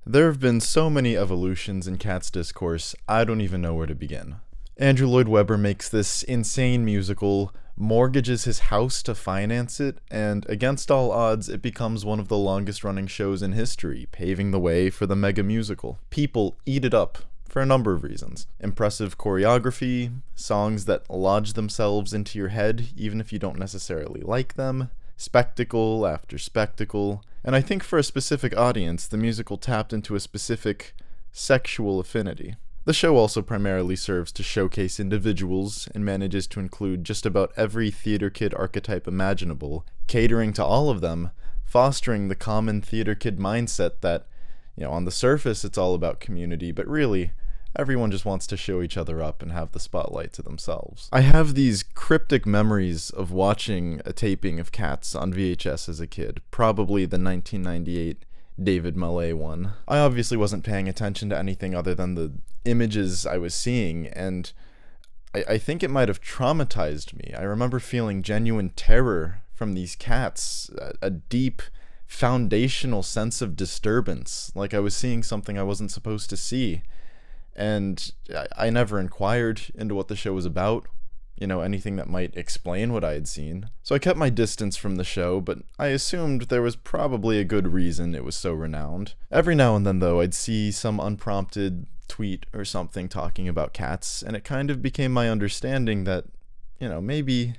There have been so many evolutions in Kat's discourse, I don't even know where to begin. Andrew Lloyd Webber makes this insane musical, mortgages his house to finance it, and against all odds, it becomes one of the longest running shows in history, paving the way for the mega musical. People eat it up for a number of reasons. Impressive choreography, songs that lodge themselves into your head even if you don't necessarily like them, spectacle after spectacle, and I think for a specific audience, the musical tapped into a specific sexual affinity. The show also primarily serves to showcase individuals and manages to include just about every theater kid archetype imaginable, catering to all of them, fostering the common theater kid mindset that, on the surface it's all about community, but really, everyone just wants to show each other up and have the spotlight to themselves. I have these cryptic memories of watching a taping of Cats on VHS as a kid, probably the 1998 David Mallet one. I obviously wasn't paying attention to anything other than the images I was seeing, and I think it might have traumatized me. I remember feeling genuine terror from these cats, a deep, foundational sense of disturbance, like I was seeing something I wasn't supposed to see. And I never inquired into what the show was about, anything that might explain what I had seen. So I kept my distance from the show, but I assumed there was probably a good reason it was so renowned. Every now and then, though, I'd see some unprompted tweet or something talking about Cats, and it kind of became my understanding that, maybe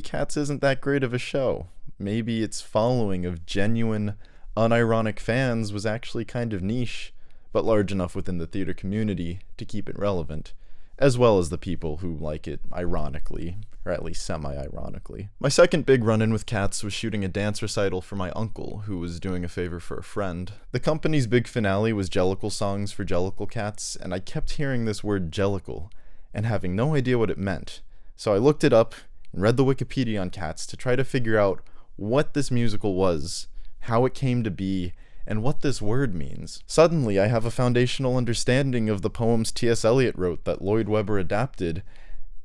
Cats isn't that great of a show. Maybe its following of genuine, unironic fans was actually kind of niche, but large enough within the theater community to keep it relevant, as well as the people who like it ironically, or at least semi-ironically. My second big run-in with Cats was shooting a dance recital for my uncle, who was doing a favor for a friend. The company's big finale was Jellicle songs for Jellicle cats, and I kept hearing this word Jellicle, and having no idea what it meant. So I looked it up, and read the Wikipedia on Cats to try to figure out what this musical was, how it came to be, and what this word means. Suddenly, I have a foundational understanding of the poems T.S. Eliot wrote that Lloyd Webber adapted.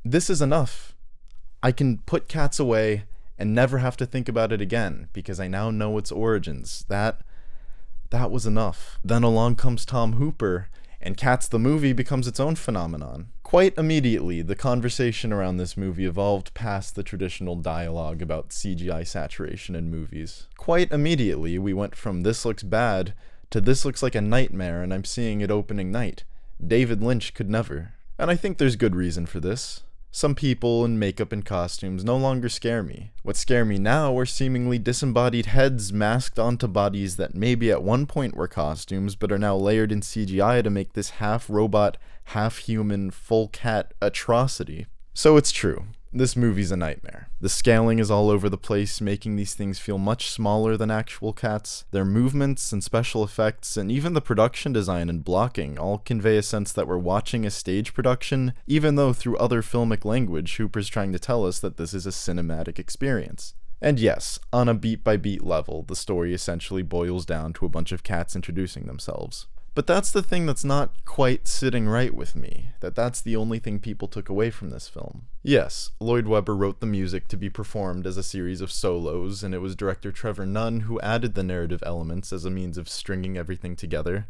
This is enough. I can put Cats away and never have to think about it again, because I now know its origins. That was enough. Then along comes Tom Hooper, and Cats the movie becomes its own phenomenon. Quite immediately, the conversation around this movie evolved past the traditional dialogue about CGI saturation in movies. Quite immediately, we went from this looks bad to this looks like a nightmare and I'm seeing it opening night. David Lynch could never. And I think there's good reason for this. Some people in makeup and costumes no longer scare me. What scare me now are seemingly disembodied heads masked onto bodies that maybe at one point were costumes but are now layered in CGI to make this half-robot, half-human, full cat atrocity. So it's true. This movie's a nightmare. The scaling is all over the place, making these things feel much smaller than actual cats. Their movements and special effects, and even the production design and blocking, all convey a sense that we're watching a stage production, even though through other filmic language, Hooper's trying to tell us that this is a cinematic experience. And yes, on a beat-by-beat level, the story essentially boils down to a bunch of cats introducing themselves. But that's the thing that's not quite sitting right with me, that's the only thing people took away from this film. Yes, Lloyd Webber wrote the music to be performed as a series of solos, and it was director Trevor Nunn who added the narrative elements as a means of stringing everything together.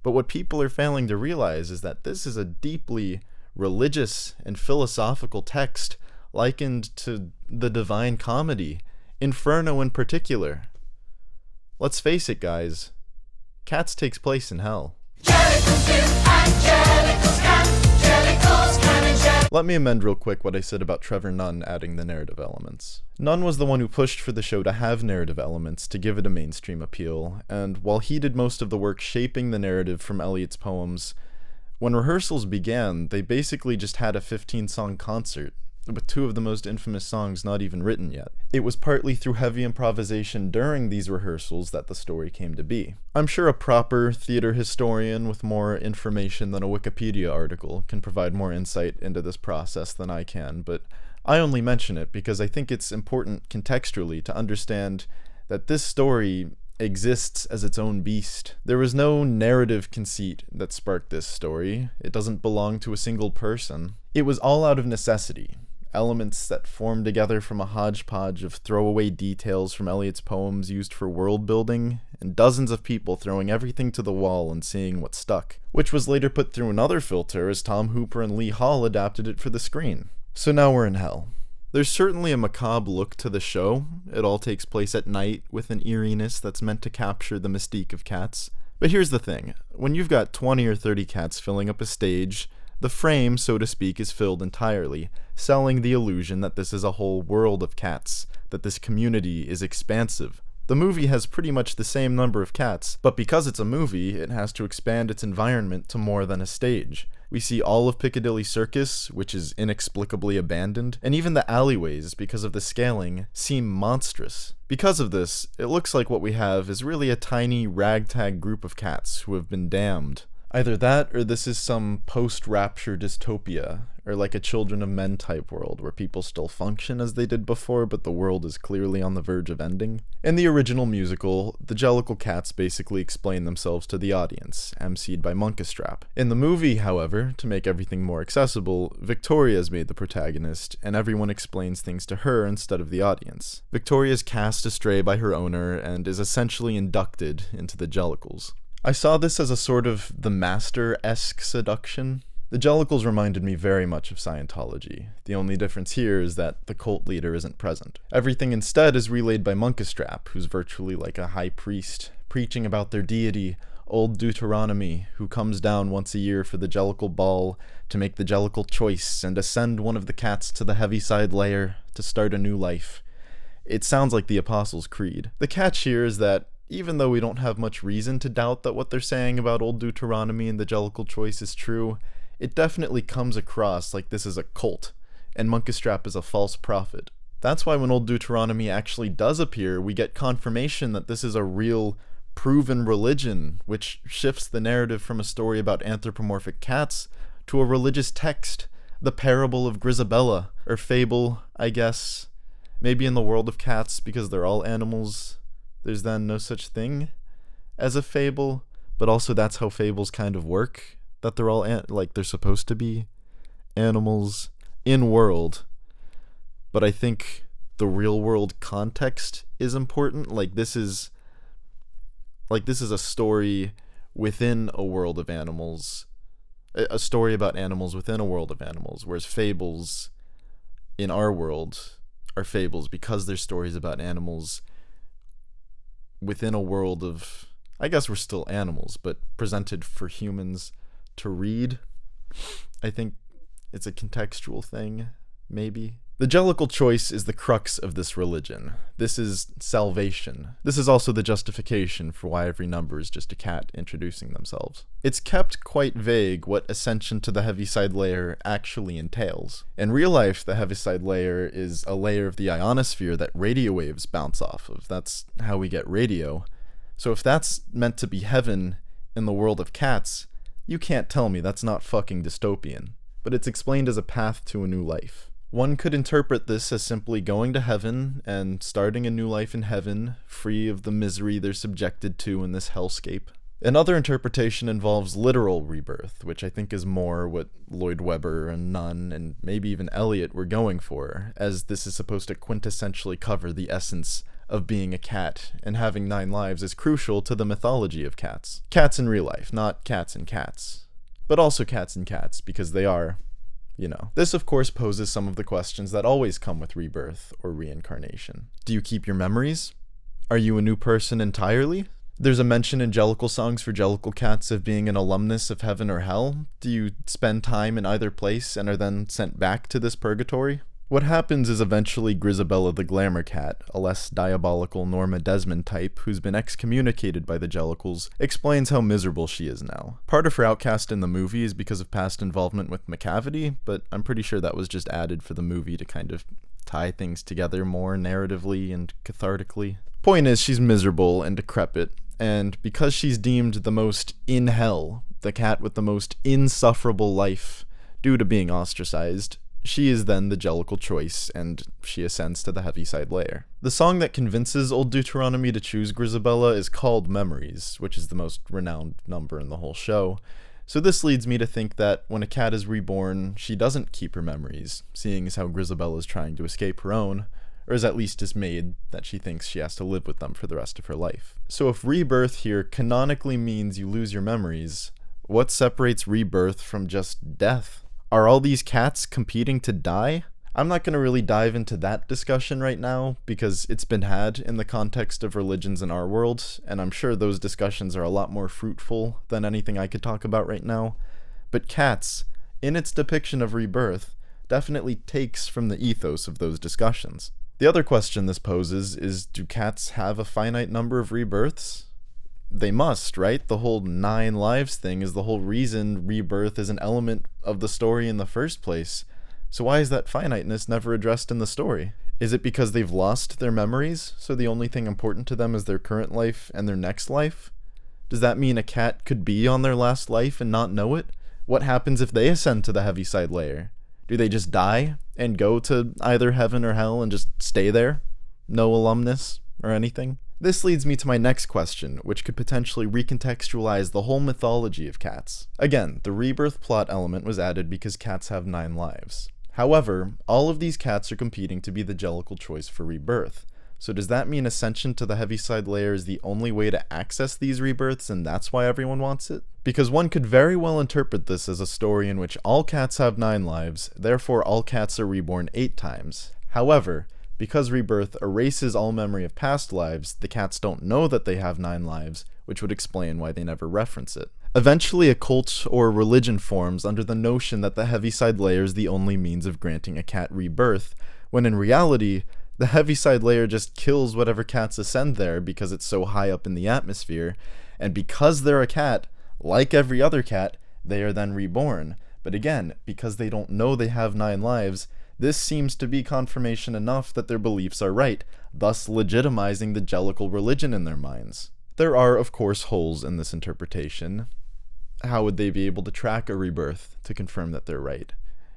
But what people are failing to realize is that this is a deeply religious and philosophical text likened to the Divine Comedy, Inferno in particular. Let's face it, guys. Cats takes place in hell. Let me amend real quick what I said about Trevor Nunn adding the narrative elements. Nunn was the one who pushed for the show to have narrative elements to give it a mainstream appeal, and while he did most of the work shaping the narrative from Eliot's poems, when rehearsals began, they basically just had a 15-song concert, with two of the most infamous songs not even written yet. It was partly through heavy improvisation during these rehearsals that the story came to be. I'm sure a proper theater historian with more information than a Wikipedia article can provide more insight into this process than I can, but I only mention it because I think it's important contextually to understand that this story exists as its own beast. There was no narrative conceit that sparked this story. It doesn't belong to a single person. It was all out of necessity. Elements that formed together from a hodgepodge of throwaway details from Eliot's poems used for world building and dozens of people throwing everything to the wall and seeing what stuck, which was later put through another filter as Tom Hooper and Lee Hall adapted it for the screen. So now we're in hell. There's certainly a macabre look to the show. It all takes place at night with an eeriness that's meant to capture the mystique of cats. But here's the thing, when you've got 20 or 30 cats filling up a stage, the frame, so to speak, is filled entirely, selling the illusion that this is a whole world of cats, that this community is expansive. The movie has pretty much the same number of cats, but because it's a movie, it has to expand its environment to more than a stage. We see all of Piccadilly Circus, which is inexplicably abandoned, and even the alleyways, because of the scaling, seem monstrous. Because of this, it looks like what we have is really a tiny ragtag group of cats who have been damned. Either that, or this is some post-rapture dystopia, or like a Children of Men type world, where people still function as they did before, but the world is clearly on the verge of ending. In the original musical, the Jellicle cats basically explain themselves to the audience, emceed by Munkustrap. In the movie, however, to make everything more accessible, Victoria's made the protagonist, and everyone explains things to her instead of the audience. Victoria's cast astray by her owner, and is essentially inducted into the Jellicles. I saw this as a sort of The Master-esque seduction. The Jellicles reminded me very much of Scientology. The only difference here is that the cult leader isn't present. Everything instead is relayed by Munkustrap, who's virtually like a high priest, preaching about their deity, Old Deuteronomy, who comes down once a year for the Jellicle Ball to make the Jellicle choice and ascend one of the cats to the Heaviside Layer to start a new life. It sounds like the Apostles' Creed. The catch here is that even though we don't have much reason to doubt that what they're saying about Old Deuteronomy and the Jellicle choice is true, it definitely comes across like this is a cult, and Munkustrap is a false prophet. That's why when Old Deuteronomy actually does appear, we get confirmation that this is a real, proven religion, which shifts the narrative from a story about anthropomorphic cats to a religious text, the parable of Grisabella, or fable, I guess. Maybe in the world of cats, because they're all animals, there's then no such thing as a fable, but also that's how fables kind of work, that they're all like they're supposed to be animals in world. But I think the real world context is important. Like this is a story within a world of animals, a story about animals within a world of animals, whereas fables in our world are fables because they're stories about animals within a world of, I guess we're still animals, but presented for humans to read. I think it's a contextual thing, maybe. The Jellicle choice is the crux of this religion. This is salvation. This is also the justification for why every number is just a cat introducing themselves. It's kept quite vague what ascension to the Heaviside Layer actually entails. In real life, the Heaviside Layer is a layer of the ionosphere that radio waves bounce off of. That's how we get radio. So if that's meant to be heaven in the world of cats, you can't tell me that's not fucking dystopian. But it's explained as a path to a new life. One could interpret this as simply going to heaven and starting a new life in heaven, free of the misery they're subjected to in this hellscape. Another interpretation involves literal rebirth, which I think is more what Lloyd Webber and Nunn and maybe even Eliot were going for, as this is supposed to quintessentially cover the essence of being a cat, and having 9 lives is crucial to the mythology of cats. Cats in real life, not cats and cats. But also cats and cats, because they are, you know. This of course poses some of the questions that always come with rebirth or reincarnation. Do you keep your memories? Are you a new person entirely? There's a mention in Jellicle songs for Jellicle cats of being an alumnus of heaven or hell. Do you spend time in either place and are then sent back to this purgatory? What happens is eventually Grisabella the Glamour Cat, a less diabolical Norma Desmond type who's been excommunicated by the Jellicles, explains how miserable she is now. Part of her outcast in the movie is because of past involvement with McCavity, but I'm pretty sure that was just added for the movie to kind of tie things together more narratively and cathartically. Point is, she's miserable and decrepit, and because she's deemed the most in hell, the cat with the most insufferable life, due to being ostracized, she is then the Jellicle choice, and she ascends to the Heaviside Layer. The song that convinces Old Deuteronomy to choose Grisabella is called Memories, which is the most renowned number in the whole show. So this leads me to think that when a cat is reborn, she doesn't keep her memories, seeing as how Grisabella is trying to escape her own, or is at least dismayed that she thinks she has to live with them for the rest of her life. So if rebirth here canonically means you lose your memories, what separates rebirth from just death? Are all these cats competing to die? I'm not going to really dive into that discussion right now, because it's been had in the context of religions in our world, and I'm sure those discussions are a lot more fruitful than anything I could talk about right now. But Cats, in its depiction of rebirth, definitely takes from the ethos of those discussions. The other question this poses is, do cats have a finite number of rebirths? They must, right? The whole 9 lives thing is the whole reason rebirth is an element of the story in the first place. So why is that finiteness never addressed in the story? Is it because they've lost their memories, so the only thing important to them is their current life and their next life? Does that mean a cat could be on their last life and not know it? What happens if they ascend to the Heaviside layer? Do they just die and go to either heaven or hell and just stay there? No alumnus or anything? This leads me to my next question, which could potentially recontextualize the whole mythology of cats. Again, the rebirth plot element was added because cats have 9 lives. However, all of these cats are competing to be the Jellicle choice for rebirth. So does that mean ascension to the Heaviside layer is the only way to access these rebirths, and that's why everyone wants it? Because one could very well interpret this as a story in which all cats have 9 lives, therefore all cats are reborn 8 times. However, because rebirth erases all memory of past lives, the cats don't know that they have 9 lives, which would explain why they never reference it. Eventually, a cult or religion forms under the notion that the Heaviside layer is the only means of granting a cat rebirth, when in reality, the Heaviside layer just kills whatever cats ascend there because it's so high up in the atmosphere, and because they're a cat, like every other cat, they are then reborn. But again, because they don't know they have 9 lives, this seems to be confirmation enough that their beliefs are right, thus legitimizing the Jellicle religion in their minds. There are, of course, holes in this interpretation. How would they be able to track a rebirth to confirm that they're right?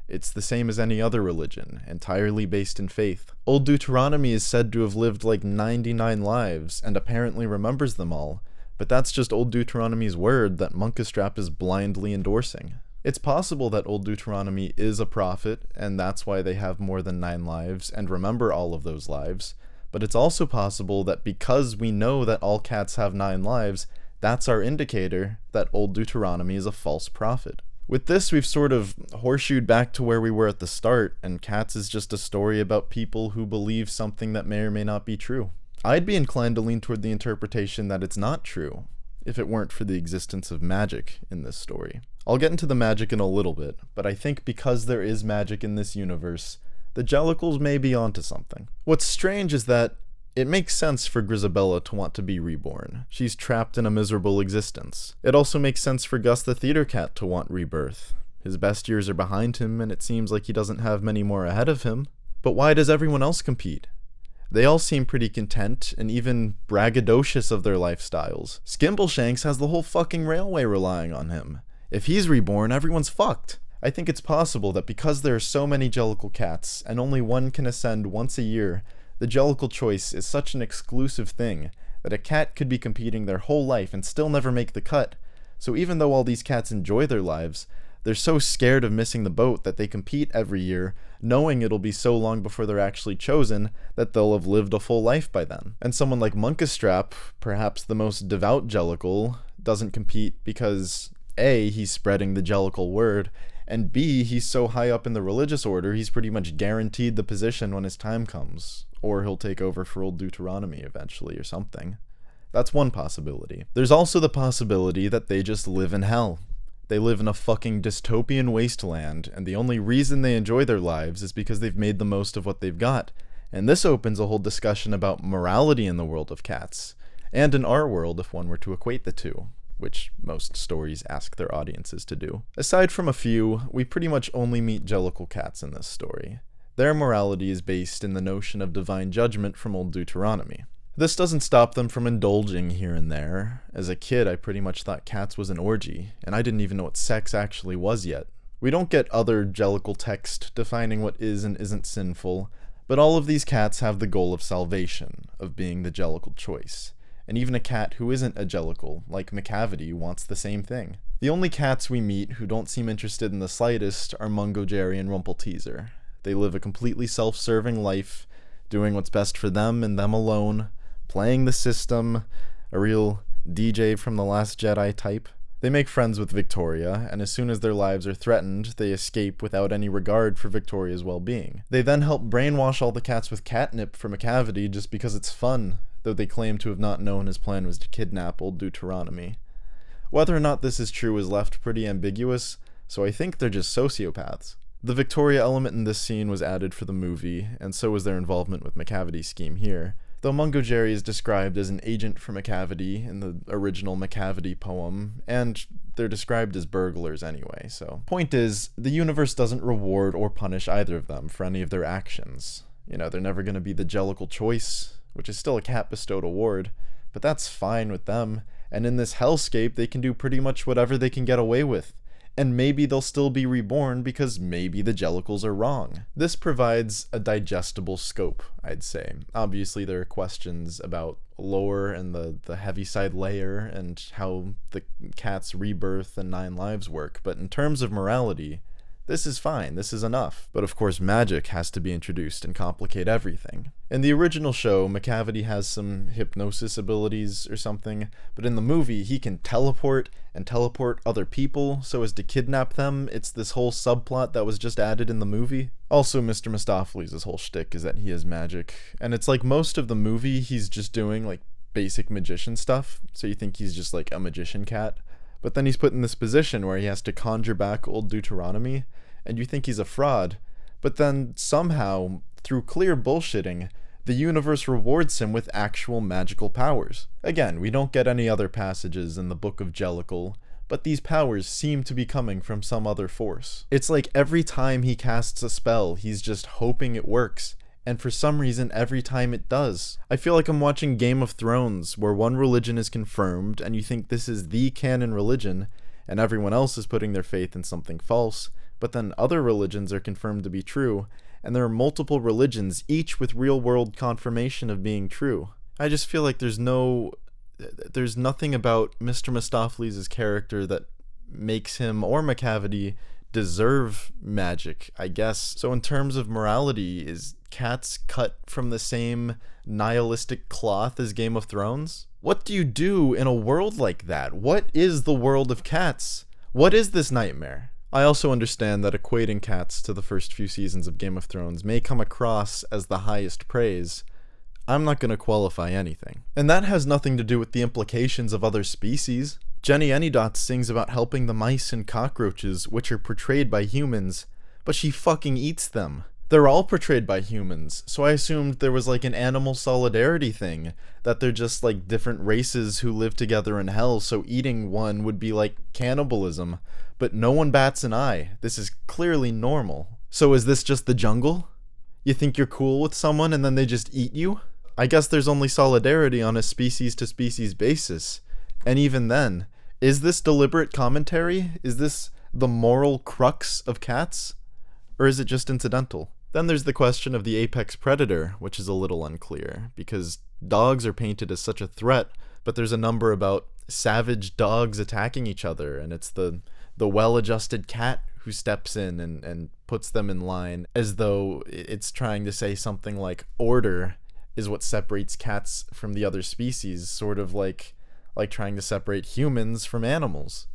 It's the same as any other religion, entirely based in faith. Old Deuteronomy is said to have lived like 99 lives, and apparently remembers them all, but that's just Old Deuteronomy's word that Monkestrap is blindly endorsing. It's possible that Old Deuteronomy is a prophet, and that's why they have more than 9 lives, and remember all of those lives, but it's also possible that because we know that all cats have 9 lives, that's our indicator that Old Deuteronomy is a false prophet. With this, we've sort of horseshoed back to where we were at the start, and Cats is just a story about people who believe something that may or may not be true. I'd be inclined to lean toward the interpretation that it's not true, if it weren't for the existence of magic in this story. I'll get into the magic in a little bit, but I think because there is magic in this universe, the Jellicles may be onto something. What's strange is that it makes sense for Grisabella to want to be reborn. She's trapped in a miserable existence. It also makes sense for Gus the theater cat to want rebirth. His best years are behind him, and it seems like he doesn't have many more ahead of him. But why does everyone else compete? They all seem pretty content, and even braggadocious of their lifestyles. Skimbleshanks has the whole fucking railway relying on him. If he's reborn, everyone's fucked. I think it's possible that because there are so many Jellicle cats, and only one can ascend once a year, the Jellicle choice is such an exclusive thing that a cat could be competing their whole life and still never make the cut. So even though all these cats enjoy their lives, they're so scared of missing the boat that they compete every year, knowing it'll be so long before they're actually chosen that they'll have lived a full life by then. And someone like Monkestrap, perhaps the most devout Jellicle, doesn't compete because A, he's spreading the Jellicle word, and B, he's so high up in the religious order, he's pretty much guaranteed the position when his time comes. Or he'll take over for Old Deuteronomy eventually or something. That's one possibility. There's also the possibility that they just live in hell. They live in a fucking dystopian wasteland, and the only reason they enjoy their lives is because they've made the most of what they've got. And this opens a whole discussion about morality in the world of cats, and in our world if one were to equate the two, which most stories ask their audiences to do. Aside from a few, we pretty much only meet Jellicle cats in this story. Their morality is based in the notion of divine judgment from Old Deuteronomy. This doesn't stop them from indulging here and there. As a kid, I pretty much thought cats was an orgy, and I didn't even know what sex actually was yet. We don't get other Jellicle text defining what is and isn't sinful, but all of these cats have the goal of salvation, of being the Jellicle choice. And even a cat who isn't a Jellicle, like McCavity, wants the same thing. The only cats we meet who don't seem interested in the slightest are Mungo Jerry and Rumpelteazer. They live a completely self-serving life, doing what's best for them and them alone, playing the system, a real DJ from The Last Jedi type. They make friends with Victoria, and as soon as their lives are threatened, they escape without any regard for Victoria's well-being. They then help brainwash all the cats with catnip from a cavity just because it's fun, though they claim to have not known his plan was to kidnap old Deuteronomy. Whether or not this is true is left pretty ambiguous, so I think they're just sociopaths. The Victoria element in this scene was added for the movie, and so was their involvement with McCavity's scheme here, though Mungo Jerry is described as an agent for McCavity in the original McCavity poem, and they're described as burglars anyway, so. Point is, the universe doesn't reward or punish either of them for any of their actions. You know, they're never going to be the Jellicle choice, which is still a cat-bestowed award, but that's fine with them, and in this hellscape they can do pretty much whatever they can get away with. And maybe they'll still be reborn because maybe the Jellicles are wrong. This provides a digestible scope, I'd say. Obviously there are questions about lore and the Heaviside layer and how the cat's rebirth and 9 lives work, but in terms of morality, this is fine, this is enough. But of course magic has to be introduced and complicate everything. In the original show, McCavity has some hypnosis abilities or something, but in the movie he can teleport and teleport other people so as to kidnap them. It's this whole subplot that was just added in the movie. Also, Mr. Mistopheles' whole shtick is that he has magic, and it's like most of the movie he's just doing like basic magician stuff, so you think he's just like a magician cat. But then he's put in this position where he has to conjure back old Deuteronomy, and you think he's a fraud. But then, somehow, through clear bullshitting, the universe rewards him with actual magical powers. Again, we don't get any other passages in the Book of Jellicle, but these powers seem to be coming from some other force. It's like every time he casts a spell, he's just hoping it works. And for some reason, every time it does. I feel like I'm watching Game of Thrones, where one religion is confirmed, and you think this is the canon religion, and everyone else is putting their faith in something false, but then other religions are confirmed to be true, and there are multiple religions, each with real-world confirmation of being true. I just feel like there's nothing about Mr. Mistopheles' character that makes him, or McCavity, deserve magic, I guess. So in terms of morality, is cats cut from the same nihilistic cloth as Game of Thrones? What do you do in a world like that? What is the world of cats? What is this nightmare? I also understand that equating cats to the first few seasons of Game of Thrones may come across as the highest praise. I'm not going to qualify anything. And that has nothing to do with the implications of other species. Jenny Anydots sings about helping the mice and cockroaches, which are portrayed by humans, but she fucking eats them. They're all portrayed by humans, so I assumed there was like an animal solidarity thing, that they're just like different races who live together in hell, so eating one would be like cannibalism, but no one bats an eye. This is clearly normal. So is this just the jungle? You think you're cool with someone and then they just eat you? I guess there's only solidarity on a species-to-species basis, and even then, is this deliberate commentary? Is this the moral crux of cats? Or is it just incidental? Then there's the question of the apex predator, which is a little unclear, because dogs are painted as such a threat, but there's a number about savage dogs attacking each other, and it's the well-adjusted cat who steps in and puts them in line, as though it's trying to say something like order is what separates cats from the other species, sort of like trying to separate humans from animals.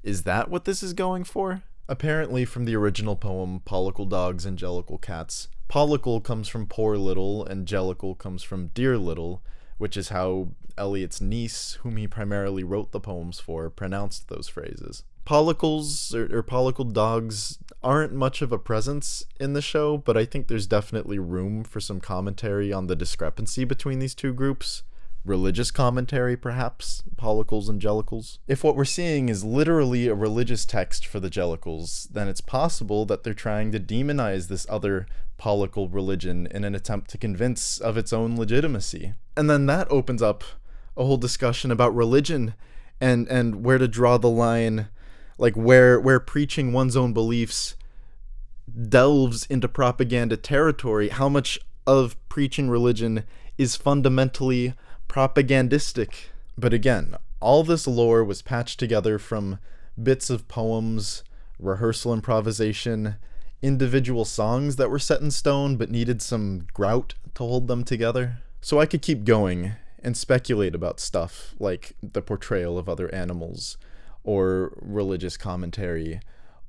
Is that what this is going for? Apparently from the original poem, Pollicle Dogs and Jellicle Cats, Pollicle comes from poor little and Jellicle comes from dear little, which is how Eliot's niece, whom he primarily wrote the poems for, pronounced those phrases. Pollicles, or Pollicled dogs, aren't much of a presence in the show, but I think there's definitely room for some commentary on the discrepancy between these two groups. Religious commentary, perhaps, Pollicles and Jellicles. If what we're seeing is literally a religious text for the Jellicles, then it's possible that they're trying to demonize this other Pollicle religion in an attempt to convince of its own legitimacy. And then that opens up a whole discussion about religion and where to draw the line, like where preaching one's own beliefs delves into propaganda territory. How much of preaching religion is fundamentally propagandistic? But again, all this lore was patched together from bits of poems, rehearsal improvisation, individual songs that were set in stone but needed some grout to hold them together. So I could keep going and speculate about stuff like the portrayal of other animals, or religious commentary,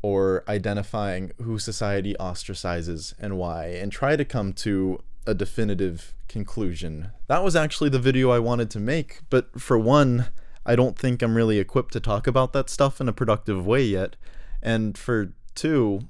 or identifying who society ostracizes and why, and try to come to a definitive conclusion. That was actually the video I wanted to make, but for one, I don't think I'm really equipped to talk about that stuff in a productive way yet, and for two,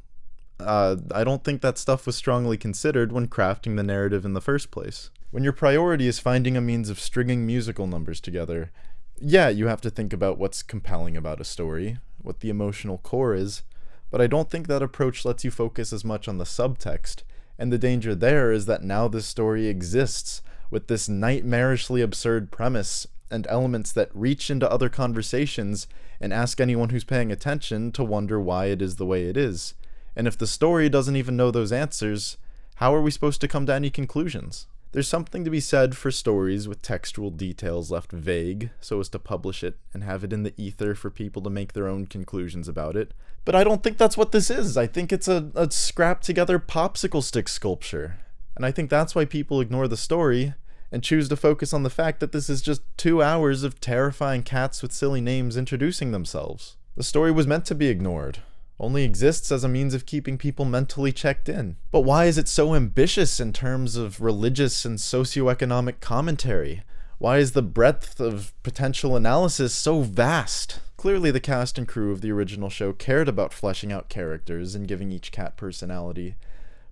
I don't think that stuff was strongly considered when crafting the narrative in the first place. When your priority is finding a means of stringing musical numbers together, yeah, you have to think about what's compelling about a story, what the emotional core is, but I don't think that approach lets you focus as much on the subtext, and the danger there is that now this story exists with this nightmarishly absurd premise and elements that reach into other conversations and ask anyone who's paying attention to wonder why it is the way it is. And if the story doesn't even know those answers, how are we supposed to come to any conclusions? There's something to be said for stories with textual details left vague so as to publish it and have it in the ether for people to make their own conclusions about it. But I don't think that's what this is. I think it's a scrapped together popsicle stick sculpture. And I think that's why people ignore the story and choose to focus on the fact that this is just 2 hours of terrifying cats with silly names introducing themselves. The story was meant to be ignored. Only exists as a means of keeping people mentally checked in. But why is it so ambitious in terms of religious and socioeconomic commentary? Why is the breadth of potential analysis so vast? Clearly the cast and crew of the original show cared about fleshing out characters and giving each cat personality,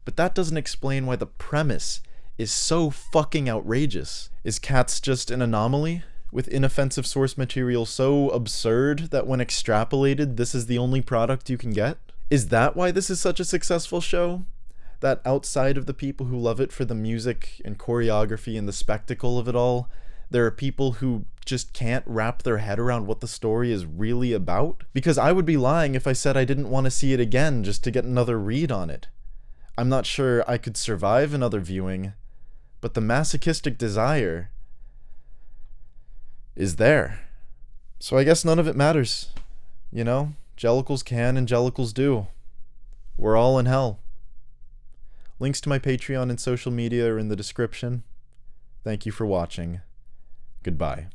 but that doesn't explain why the premise is so fucking outrageous. Is Cats just an anomaly? With inoffensive source material so absurd that when extrapolated, this is the only product you can get? Is that why this is such a successful show? That outside of the people who love it for the music and choreography and the spectacle of it all, there are people who just can't wrap their head around what the story is really about? Because I would be lying if I said I didn't want to see it again just to get another read on it. I'm not sure I could survive another viewing, but the masochistic desire is there. So I guess none of it matters. You know, Jellicles can and Jellicles do. We're all in hell. Links to my Patreon and social media are in the description. Thank you for watching. Goodbye.